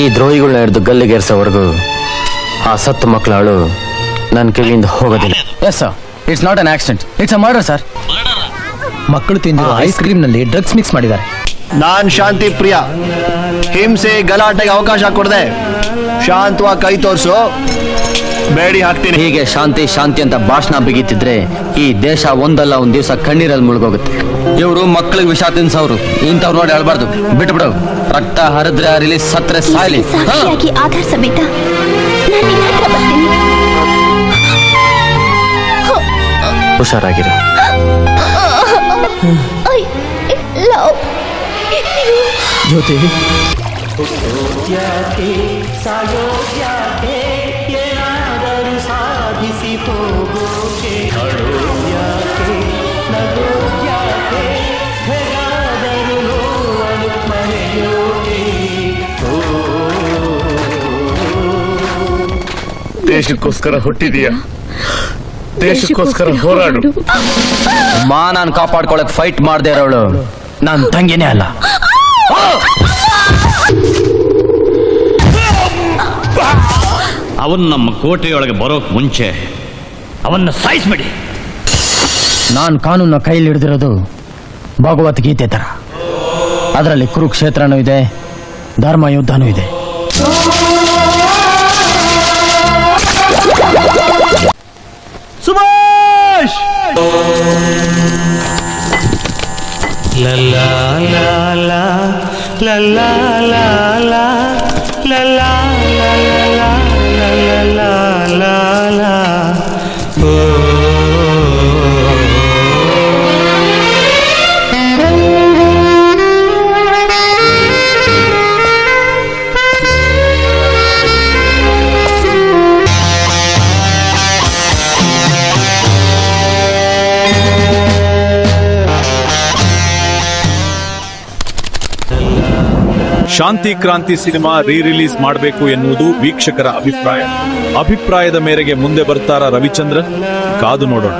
ಈ ದ್ರೋಹಿಗಳನ್ನ ಹಿಡಿದು ಗಲ್ಲಿಗೇರಿಸೋವರೆಗೂ ಆ ಸತ್ತು ಮಕ್ಕಳು ನನ್ನ ಕಿವಿಯಿಂದ ಹೋಗೋದಿಲ್ಲ. Yes sir, it's not an accident, it's a murder sir. ಮಕ್ಕಳು ತಿಂದಿರೋ ಐಸ್ ಕ್ರೀಮ್ ನಲ್ಲಿ ಡ್ರಗ್ಸ್ ಮಿಕ್ಸ್ ಮಾಡಿದ್ದಾರೆ. ನಾನ್ ಶಾಂತಿ ಪ್ರಿಯ, ಹಿಂಸೆ ಗಲಾಟೆಗೆ ಅವಕಾಶ ಕೊಡದೆ ಶಾಂತವಾಗಿ ಕೈ ತೋರಿಸು, ಬೇಡಿ ಹಾಕ್ತೀನಿ. ಹೀಗೆ ಶಾಂತಿ ಶಾಂತಿ ಅಂತ ಭಾಷಣ ಬಿಗಿತಿದ್ರೆ ಈ ದೇಶ ಒಂದಲ್ಲ ಒಂದ್ ದಿವಸ ಕಣ್ಣೀರಲ್ಲಿ ಮುಳುಗೋಗುತ್ತೆ. ಇವರು ಮಕ್ಕಳಿಗೆ ವಿಷ ತಿನ್ಸವ್ರು, ಇಂಥವ್ರು ನೋಡಿ ಹೇಳ್ಬಾರ್ದು. ಬಿಟ್ಬಿಡು, ರಕ್ತ ಹರಿದ್ರೆ ಹರಿಲಿ, ಸತ್ರೆ ಸಾಯ್ಲಿ. ಸಾಕ್ಷಿಯಾಗಿ ಆಧಾರ ಸಮೇತ ನಾನು ನಿನ್ನ ಹತ್ರ ಬರ್ತೀನಿ. ಹುಷಾರಾಗಿರು. ಜ್ಯೋತಿ, ದೇಶಕ್ಕೋಸ್ಕರ ಹುಟ್ಟಿದೀಯ, ದೇಶಕ್ಕೋಸ್ಕರ ಹೋರಾಡು. ಮಾನನ್ ಕಾಪಾಡ್ಕೊಳಕ್ ಫೈಟ್ ಮಾಡದೇ ಇರೋಳು ನನ್ ತಂಗಿನೇ ಅಲ್ಲ. ಅವನು ನಮ್ಮ ಕೋಟೆಯೊಳಗೆ ಬರೋಕ್ ಮುಂಚೆ ಅವನ್ನ ಸಾಯಿಸ್ಬೇಡಿ. ನಾನ್ ಕಾನೂನ ಕೈಲಿ ಹಿಡಿದಿರೋದು ಭಗವದ್ಗೀತೆ ತರ. ಅದರಲ್ಲಿ ಕುರುಕ್ಷೇತ್ರನೂ ಇದೆ, ಧರ್ಮ ಯುದ್ಧನೂ ಇದೆ. ಸುಭಾಷ್! ಶಾಂತಿ ಕ್ರಾಂತಿ ಸಿನಿಮಾ ರಿಲೀಸ್ ಮಾಡಬೇಕು ಎನ್ನುವುದು ವೀಕ್ಷಕರ ಅಭಿಪ್ರಾಯದ ಮೇರೆಗೆ ಮುಂದೆ ಬರ್ತಾರ ರವಿಚಂದ್ರನ್? ಕಾದು ನೋಡೋಣ.